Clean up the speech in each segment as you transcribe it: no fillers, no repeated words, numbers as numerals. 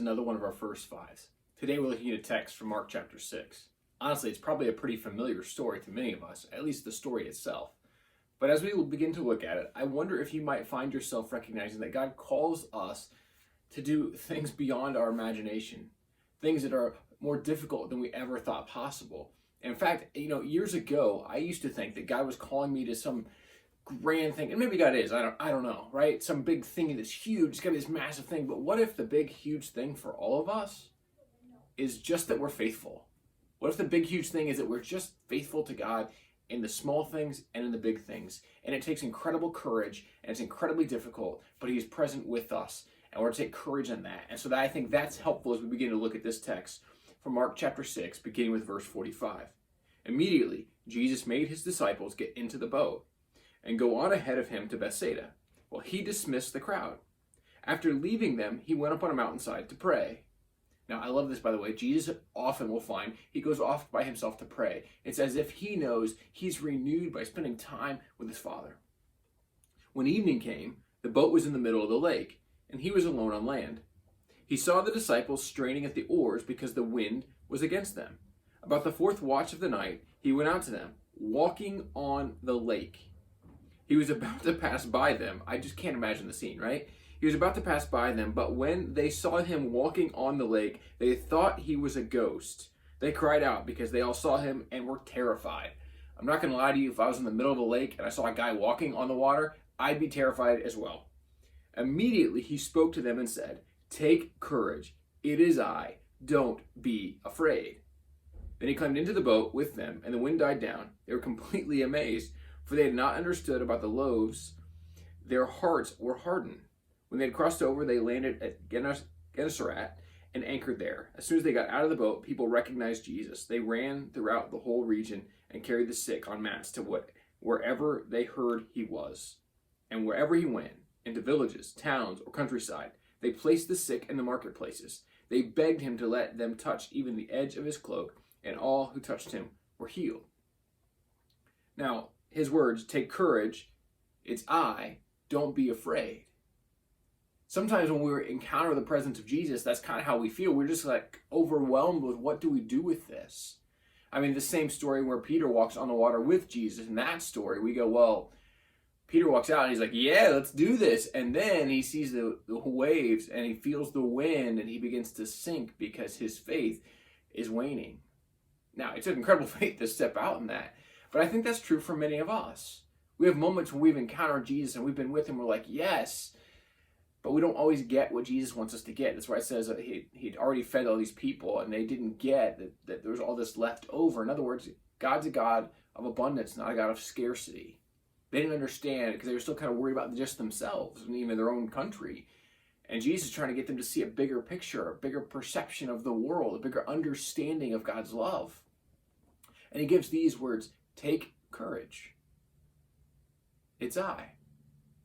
another one of our first fives. Today we're looking at a text from Mark chapter 6. Honestly, it's probably a pretty familiar story to many of us, at least the story itself. But as we begin to look at it, I wonder if you might find yourself recognizing that God calls us to do things beyond our imagination, things that are more difficult than we ever thought possible. In fact, years ago, I used to think that God was calling me to some grand thing, and maybe God is, I don't know, right? Some big thing that's huge, it's gonna be this massive thing, but what if the big, huge thing for all of us is just that we're faithful? What if the big, huge thing is that we're just faithful to God in the small things and in the big things? And it takes incredible courage, and it's incredibly difficult, but He is present with us, and we're to take courage in that. And so I think that's helpful as we begin to look at this text from Mark chapter 6, beginning with verse 45. Immediately, Jesus made His disciples get into the boat and go on ahead of Him to Bethsaida, while He dismissed the crowd. After leaving them, He went up on a mountainside to pray. Now, I love this, by the way. Jesus often will find He goes off by Himself to pray. It's as if He knows He's renewed by spending time with His Father. When evening came, the boat was in the middle of the lake, and He was alone on land. He saw the disciples straining at the oars because the wind was against them. About the fourth watch of the night, He went out to them, walking on the lake. He was about to pass by them. I just can't imagine the scene, right? He was about to pass by them, but when they saw Him walking on the lake, they thought He was a ghost. They cried out because they all saw Him and were terrified. I'm not going to lie to you, if I was in the middle of a lake and I saw a guy walking on the water, I'd be terrified as well. Immediately He spoke to them and said, "Take courage, it is I, don't be afraid." Then He climbed into the boat with them, and the wind died down. They were completely amazed, for they had not understood about the loaves. Their hearts were hardened. When they had crossed over, they landed at Gennesaret and anchored there. As soon as they got out of the boat, people recognized Jesus. They ran throughout the whole region and carried the sick on mats to wherever they heard He was. And wherever He went, into villages, towns, or countryside, they placed the sick in the marketplaces. They begged Him to let them touch even the edge of His cloak, and all who touched Him were healed. Now, His words, "Take courage, it's I, don't be afraid." Sometimes when we encounter the presence of Jesus, that's kind of how we feel. We're just like overwhelmed with, what do we do with this? I mean, the same story where Peter walks on the water with Jesus. In that story, we go, well, Peter walks out and he's like, yeah, let's do this. And then he sees the waves and he feels the wind and he begins to sink because his faith is waning. Now, it took incredible faith to step out in that. But I think that's true for many of us. We have moments when we've encountered Jesus and we've been with Him. We're like, yes. But we don't always get what Jesus wants us to get. That's why it says that he'd already fed all these people and they didn't get that there was all this left over. In other words, God's a God of abundance, not a God of scarcity. They didn't understand because they were still kind of worried about just themselves and even their own country. And Jesus is trying to get them to see a bigger picture, a bigger perception of the world, a bigger understanding of God's love. And He gives these words, "Take courage. It's I.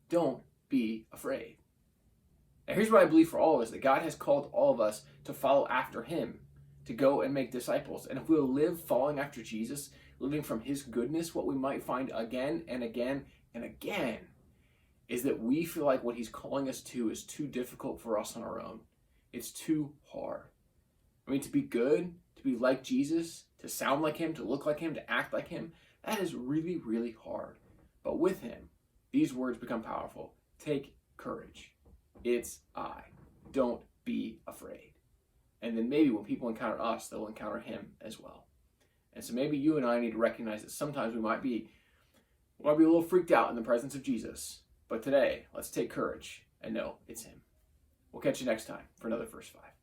Don't be afraid." Now here's what I believe for all of us, that God has called all of us to follow after Him, to go and make disciples. And if we'll live following after Jesus, living from His goodness, what we might find again and again and again is that we feel like what He's calling us to is too difficult for us on our own. It's too hard. I mean, to be good, to be like Jesus, to sound like Him, to look like Him, to act like Him, that is really, really hard. But with Him, these words become powerful. Take courage. It's I. Don't be afraid. And then maybe when people encounter us, they'll encounter Him as well. And so maybe you and I need to recognize that sometimes we might be a little freaked out in the presence of Jesus. But today, let's take courage and know it's Him. We'll catch you next time for another First Five.